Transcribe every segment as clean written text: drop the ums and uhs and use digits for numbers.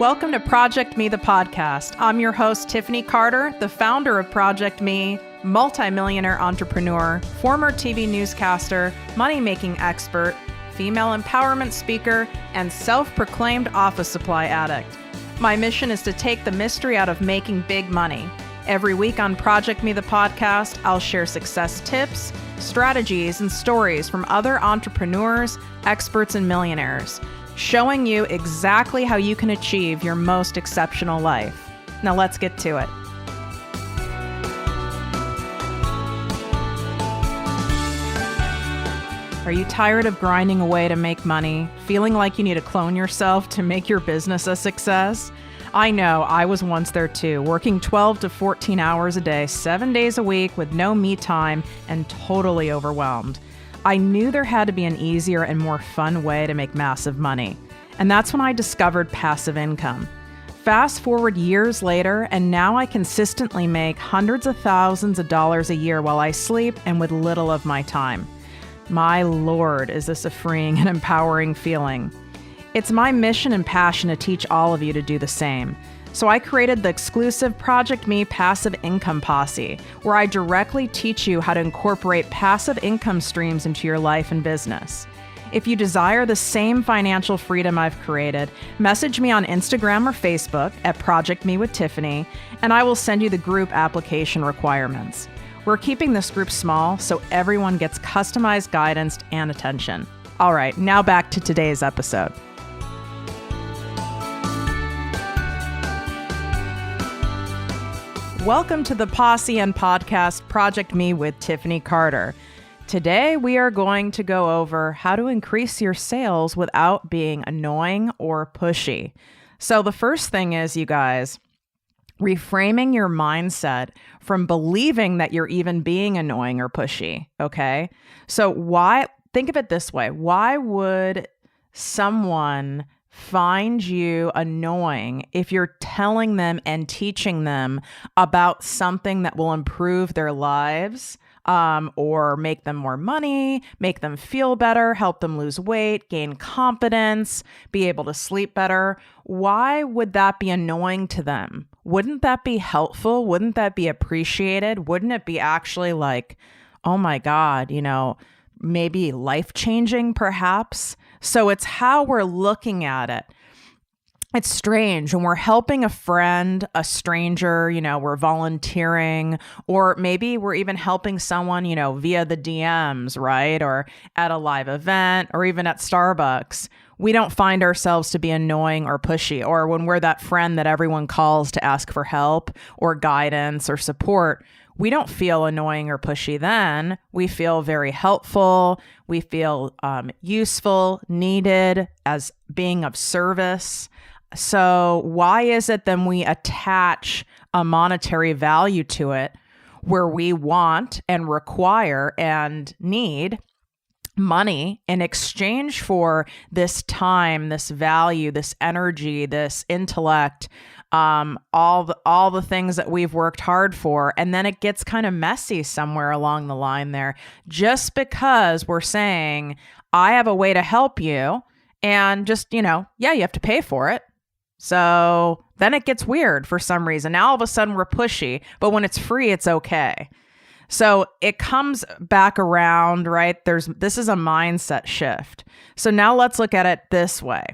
Welcome to ProjectME, the podcast. I'm your host, Tiffany Carter, the founder of ProjectME, multimillionaire entrepreneur, former TV newscaster, money-making expert, female empowerment speaker, and self-proclaimed office supply addict. My mission is to take the mystery out of making big money. Every week on ProjectME, the podcast, I'll share success tips, strategies, and stories from other entrepreneurs, experts, and millionaires, showing you exactly how you can achieve your most exceptional life. Now let's get to it. Are you tired of grinding away to make money, feeling like you need to clone yourself to make your business a success? I know, I was once there too, working 12 to 14 hours a day, 7 days a week with no me time and totally overwhelmed. I knew there had to be an easier and more fun way to make massive money. And that's when I discovered passive income. Fast forward years later, and now I consistently make hundreds of thousands of dollars a year while I sleep and with little of my time. My Lord, is this a freeing and empowering feeling. It's my mission and passion to teach all of you to do the same. So I created the exclusive ProjectME Passive Income Posse, where I directly teach you how to incorporate passive income streams into your life and business. If you desire the same financial freedom I've created, message me on Instagram or Facebook at ProjectME with Tiffany, and I will send you the group application requirements. We're keeping this group small so everyone gets customized guidance and attention. All right, now back to today's episode. Welcome to the Posse and podcast ProjectME with Tiffany Carter. Today, we are going to go over how to increase your sales without being annoying or pushy. So the first thing is, you guys, reframing your mindset from believing that you're even being annoying or pushy, okay? So think of it this way. Why would someone find you annoying if you're telling them and teaching them about something that will improve their lives, or make them more money, make them feel better, help them lose weight, gain confidence, be able to sleep better? Why would that be annoying to them? Wouldn't that be helpful? Wouldn't that be appreciated? Wouldn't it be actually like, oh my God, maybe life-changing perhaps? So it's how we're looking at it. It's strange when we're helping a friend, a stranger, we're volunteering, or maybe we're even helping someone, via the DMs, right? Or at a live event, or even at Starbucks. We don't find ourselves to be annoying or pushy, or when we're that friend that everyone calls to ask for help or guidance or support. We don't feel annoying or pushy then. We feel very helpful. We feel useful, needed, as being of service. So why is it then we attach a monetary value to it where we want and require and need money in exchange for this time, this value, this energy, this intellect, all the things that we've worked hard for, and then it gets kind of messy somewhere along the line there, just because we're saying, I have a way to help you, and just, you have to pay for it. So then it gets weird for some reason. Now all of a sudden we're pushy, but when it's free, it's okay. So it comes back around, right? This is a mindset shift. So now let's look at it this way.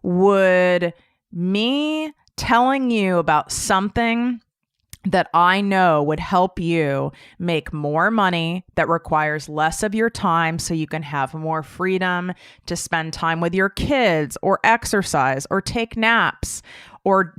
Would me telling you about something that I know would help you make more money that requires less of your time so you can have more freedom to spend time with your kids or exercise or take naps or,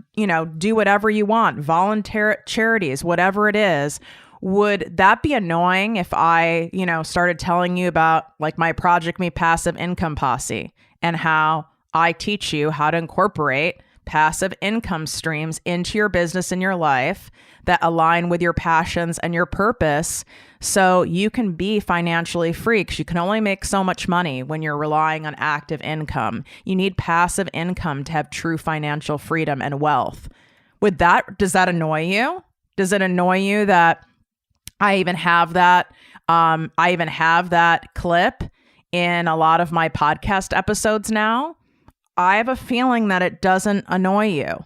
do whatever you want, volunteer at charities, whatever it is. Would that be annoying if I, started telling you about like my ProjectME Passive Income Posse and how I teach you how to incorporate passive income streams into your business and your life that align with your passions and your purpose so you can be financially free, because you can only make so much money when you're relying on active income. You need passive income to have true financial freedom and wealth. Does that annoy you? Does it annoy you that I even have that clip in a lot of my podcast episodes now? I have a feeling that it doesn't annoy you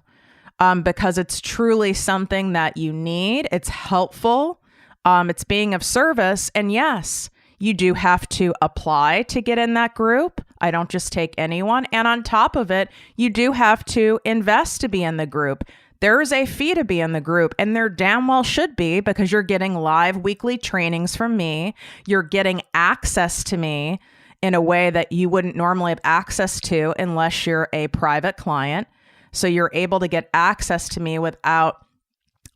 because it's truly something that you need. It's helpful. It's being of service. And yes, you do have to apply to get in that group. I don't just take anyone. And on top of it, you do have to invest to be in the group. There is a fee to be in the group, and there damn well should be, because you're getting live weekly trainings from me. You're getting access to me in a way that you wouldn't normally have access to unless you're a private client. So you're able to get access to me without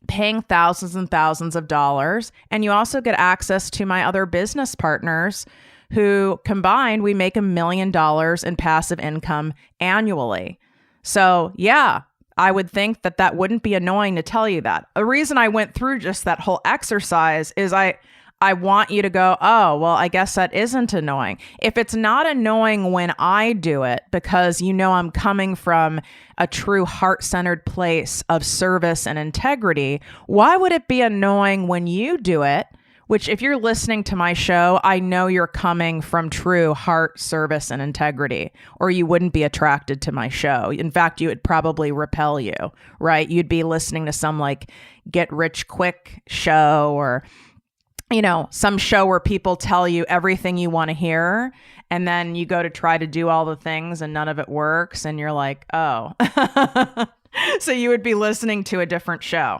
paying thousands and thousands of dollars. And you also get access to my other business partners who combined, we make $1 million in passive income annually. So yeah, I would think that that wouldn't be annoying to tell you that. The reason I went through just that whole exercise is I want you to go, oh, well, I guess that isn't annoying. If it's not annoying when I do it, because you know I'm coming from a true heart-centered place of service and integrity, why would it be annoying when you do it? Which, if you're listening to my show, I know you're coming from true heart, service, and integrity, or you wouldn't be attracted to my show. In fact, you would probably repel you, right? You'd be listening to some like get rich quick show, or some show where people tell you everything you want to hear, and then you go to try to do all the things and none of it works, and you're like, oh. So you would be listening to a different show.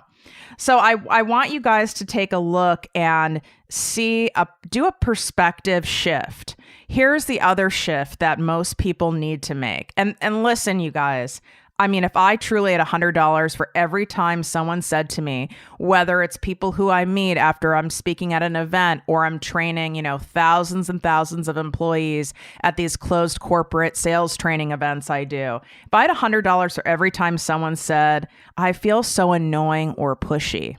So I want you guys to take a look and do a perspective shift. Here's the other shift that most people need to make. And listen, you guys, I mean, if I truly had $100 for every time someone said to me, whether it's people who I meet after I'm speaking at an event or I'm training, thousands and thousands of employees at these closed corporate sales training events I do. If I had $100 for every time someone said, I feel so annoying or pushy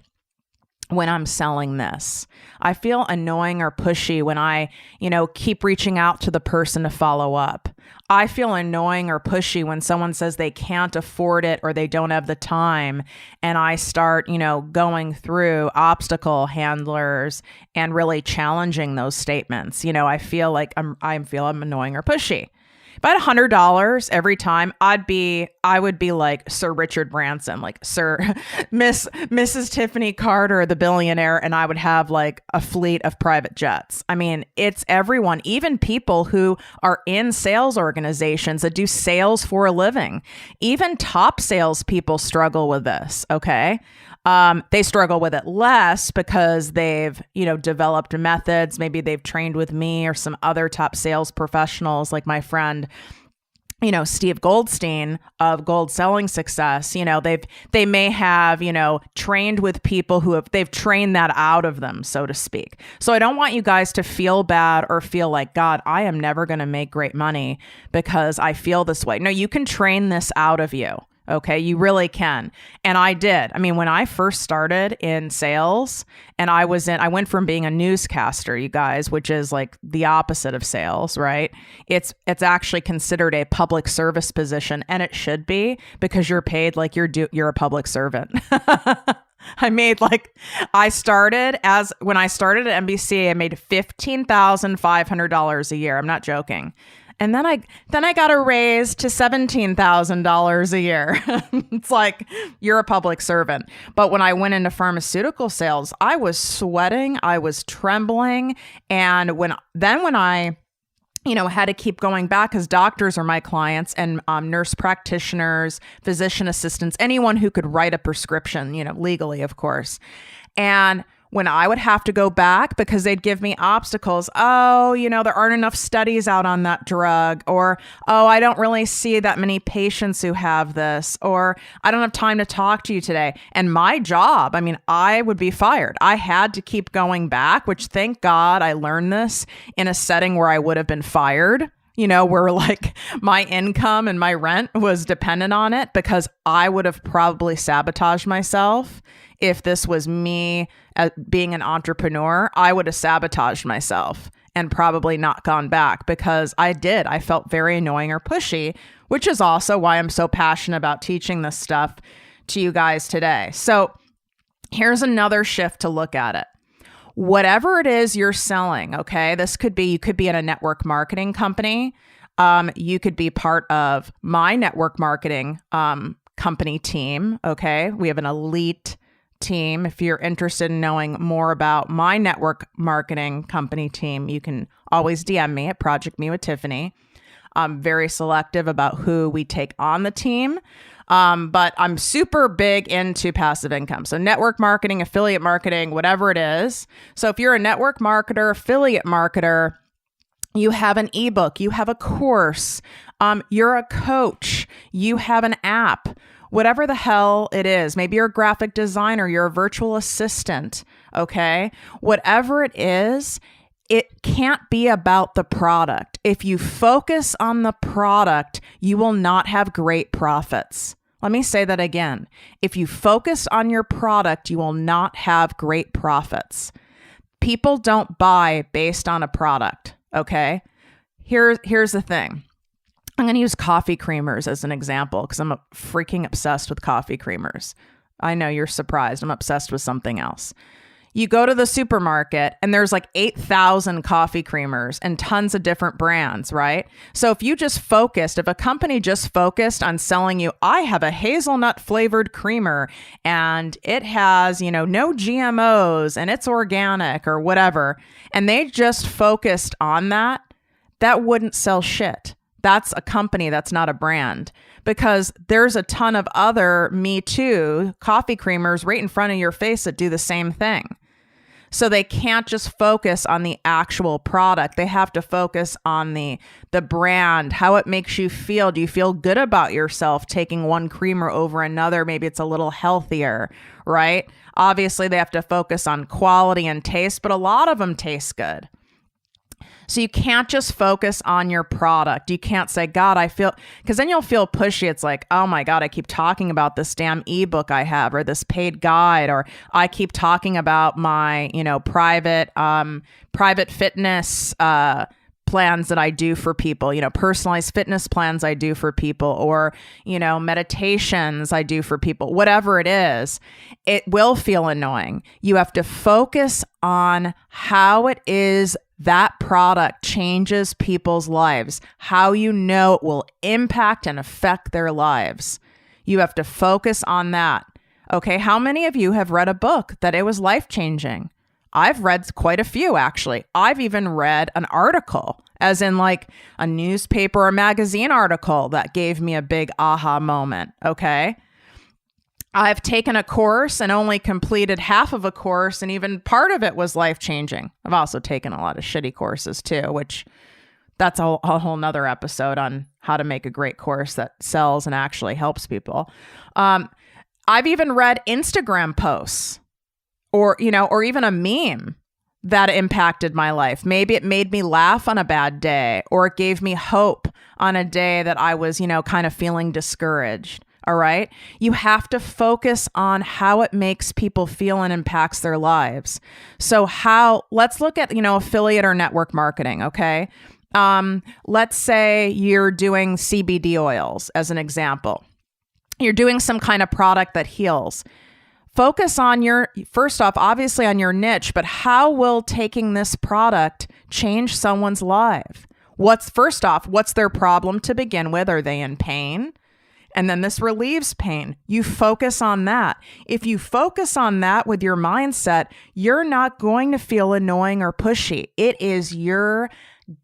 when I'm selling this. I feel annoying or pushy when I, keep reaching out to the person to follow up. I feel annoying or pushy when someone says they can't afford it or they don't have the time. And I start, going through obstacle handlers and really challenging those statements. I feel like I'm annoying or pushy. If I had $100 every time, I would be like Sir Richard Branson, like Mrs. Tiffany Carter, the billionaire, and I would have like a fleet of private jets. I mean, it's everyone, even people who are in sales organizations that do sales for a living. Even top salespeople struggle with this, okay? They struggle with it less because they've, developed methods. Maybe they've trained with me or some other top sales professionals like my friend, Steve Goldstein of Gold Selling Success. They may have, trained with people they've trained that out of them, so to speak. So I don't want you guys to feel bad or feel like, God, I am never going to make great money because I feel this way. No, you can train this out of you. Okay, you really can. And I did. I mean, when I first started in sales and I went from being a newscaster, you guys, which is like the opposite of sales, right? It's actually considered a public service position, and it should be, because you're paid like you're a public servant. When I started at NBC, I made $15,500 a year. I'm not joking. And then I got a raise to $17,000 a year. It's like, you're a public servant. But when I went into pharmaceutical sales, I was sweating, I was trembling. And when I had to keep going back, because doctors are my clients, and nurse practitioners, physician assistants, anyone who could write a prescription, legally, of course. And when I would have to go back because they'd give me obstacles. Oh, there aren't enough studies out on that drug, or, oh, I don't really see that many patients who have this, or I don't have time to talk to you today. And my job, I would be fired. I had to keep going back, which, thank God I learned this in a setting where I would have been fired. Where like my income and my rent was dependent on it, because I would have probably sabotaged myself. If this was me being an entrepreneur, I would have sabotaged myself and probably not gone back, because I felt very annoying or pushy, which is also why I'm so passionate about teaching this stuff to you guys today. So here's another shift to look at it. Whatever it is you're selling, okay, you could be in a network marketing company. You could be part of my network marketing company team. Okay. We have an elite team. If you're interested in knowing more about my network marketing company team, you can always DM me at ProjectME with Tiffany. I'm very selective about who we take on the team. But I'm super big into passive income. So network marketing, affiliate marketing, whatever it is. So if you're a network marketer, affiliate marketer, you have an ebook, you have a course, you're a coach, you have an app, whatever the hell it is. Maybe you're a graphic designer, you're a virtual assistant, okay? Whatever it is, it can't be about the product. If you focus on the product, you will not have great profits. Let me say that again. If you focus on your product, you will not have great profits. People don't buy based on a product. Okay, here's the thing. I'm going to use coffee creamers as an example because I'm freaking obsessed with coffee creamers. I know you're surprised. I'm obsessed with something else. You go to the supermarket and there's like 8,000 coffee creamers and tons of different brands, right? So if a company just focused on selling you, I have a hazelnut flavored creamer and it has, no GMOs and it's organic or whatever, and they just focused on that, that wouldn't sell shit. That's a company, that's not a brand, because there's a ton of other Me Too coffee creamers right in front of your face that do the same thing. So they can't just focus on the actual product. They have to focus on the brand, how it makes you feel. Do you feel good about yourself taking one creamer over another? Maybe it's a little healthier, right? Obviously, they have to focus on quality and taste, but a lot of them taste good. So you can't just focus on your product. You can't say, God, I feel, because then you'll feel pushy. It's like, oh my God, I keep talking about this damn ebook I have, or this paid guide, or I keep talking about my, private fitness, plans that I do for people, personalized fitness plans I do for people, or, meditations I do for people, whatever it is, it will feel annoying. You have to focus on how it is that product changes people's lives, how it will impact and affect their lives. You have to focus on that. Okay, how many of you have read a book that it was life-changing? I've read quite a few, actually. I've even read an article, as in like a newspaper or magazine article that gave me a big aha moment, okay? I've taken a course and only completed half of a course, and even part of it was life-changing. I've also taken a lot of shitty courses too, which that's a whole nother episode on how to make a great course that sells and actually helps people. I've even read Instagram posts or even a meme that impacted my life. Maybe it made me laugh on a bad day, or it gave me hope on a day that I was, kind of feeling discouraged. All right. You have to focus on how it makes people feel and impacts their lives. So let's look at, affiliate or network marketing. Okay. Let's say you're doing CBD oils as an example. You're doing some kind of product that heals. Focus on first off, obviously on your niche, but how will taking this product change someone's life? What's their problem to begin with? Are they in pain? And then this relieves pain. You focus on that. If you focus on that with your mindset, you're not going to feel annoying or pushy. It is your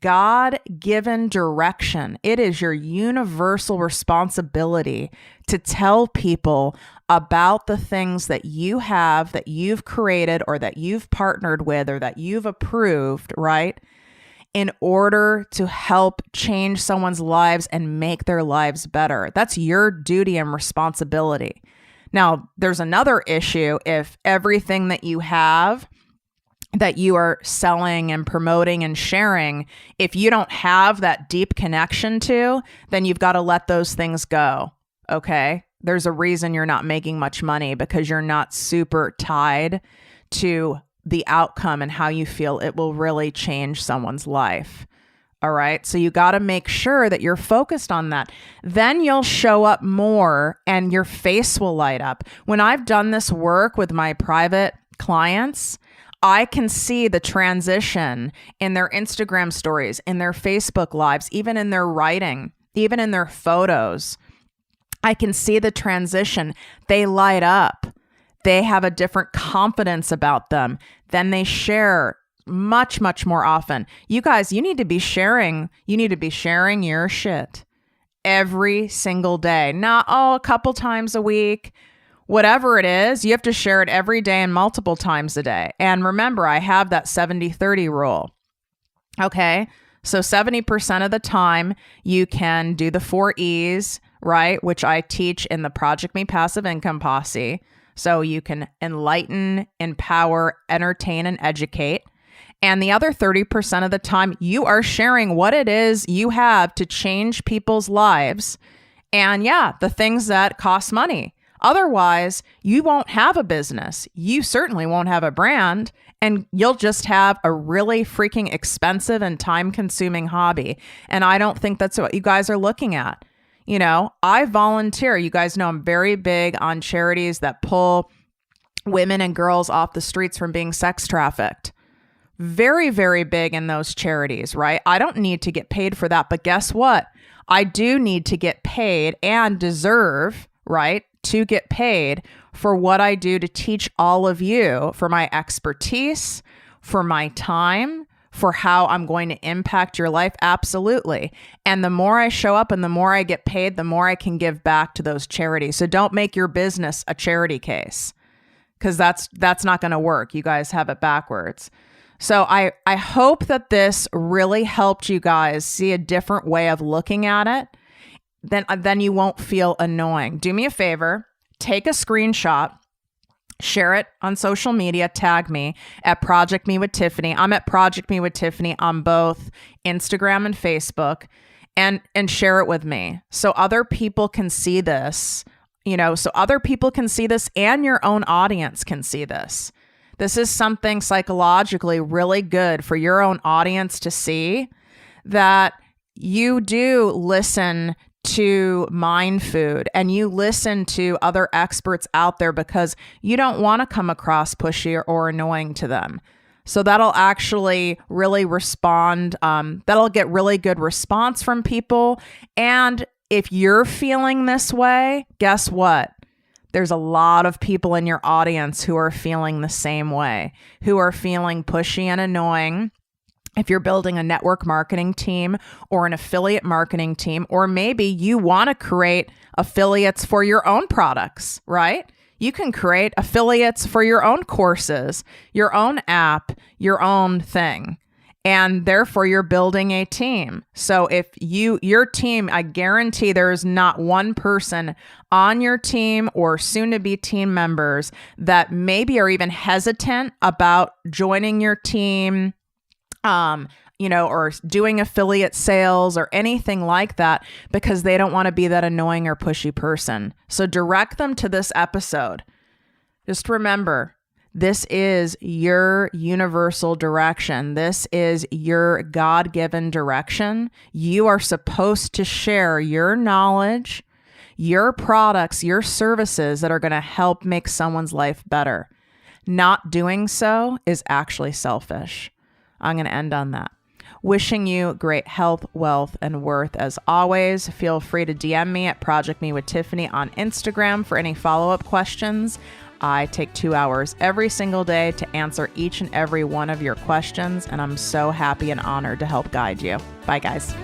God-given direction. It is your universal responsibility to tell people about the things that you have, that you've created, or that you've partnered with, or that you've approved, right? In order to help change someone's lives and make their lives better. That's your duty and responsibility. Now, there's another issue if everything that you have that you are selling and promoting and sharing, if you don't have that deep connection to, then you've got to let those things go. Okay? There's a reason you're not making much money, because you're not super tied to the outcome and how you feel it will really change someone's life. All right. So you got to make sure that you're focused on that. Then you'll show up more and your face will light up. When I've done this work with my private clients, I can see the transition in their Instagram stories, in their Facebook lives, even in their writing, even in their photos. I can see the transition. They light up. They have a different confidence about them. Then they share much, much more often. You guys, you need to be sharing your shit every single day. Not, a couple times a week. Whatever it is, you have to share it every day and multiple times a day. And remember, I have that 70-30 rule. Okay? So 70% of the time, you can do the 4 E's, right? Which I teach in the ProjectME Passive Income Posse. So you can enlighten, empower, entertain, and educate. And the other 30% of the time, you are sharing what it is you have to change people's lives. And yeah, the things that cost money. Otherwise, you won't have a business. You certainly won't have a brand, and you'll just have a really freaking expensive and time-consuming hobby. And I don't think that's what you guys are looking at. You know, I volunteer. You guys know I'm very big on charities that pull women and girls off the streets from being sex trafficked. Very, very big in those charities, right? I don't need to get paid for that. But guess what? I do need to get paid and deserve, right, to get paid for what I do to teach all of you, for my expertise, for my time, for how I'm going to impact your life. Absolutely. And the more I show up and the more I get paid, the more I can give back to those charities. So don't make your business a charity case, because that's not going to work. You guys have it backwards. So I hope that this really helped you guys see a different way of looking at it. Then you won't feel annoying. Do me a favor, take a screenshot, share it on social media, tag me at ProjectME with Tiffany. I'm at ProjectME with Tiffany on both Instagram and Facebook, and share it with me so other people can see this, so other people can see this and your own audience can see this. This is something psychologically really good for your own audience to see, that you do listen to Mind Food and you listen to other experts out there because you don't want to come across pushy or annoying to them. So that'll actually really respond. That'll get really good response from people. And if you're feeling this way, guess what? There's a lot of people in your audience who are feeling the same way, who are feeling pushy and annoying. If you're building a network marketing team or an affiliate marketing team, or maybe you want to create affiliates for your own products, right? You can create affiliates for your own courses, your own app, your own thing. And therefore you're building a team. So if your team, I guarantee there's not one person on your team or soon to be team members that maybe are even hesitant about joining your team, or doing affiliate sales or anything like that because they don't want to be that annoying or pushy person. So direct them to this episode. Just remember, this is your universal direction. This is your God-given direction. You are supposed to share your knowledge, your products, your services that are going to help make someone's life better. Not doing so is actually selfish. I'm going to end on that. Wishing you great health, wealth, and worth as always. Feel free to DM me at ProjectME with Tiffany on Instagram for any follow-up questions. I take 2 hours every single day to answer each and every one of your questions, and I'm so happy and honored to help guide you. Bye, guys.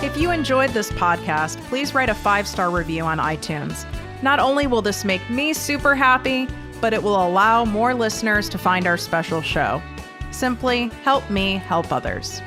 If you enjoyed this podcast, please write a 5-star review on iTunes. Not only will this make me super happy, but it will allow more listeners to find our special show. Simply help me help others.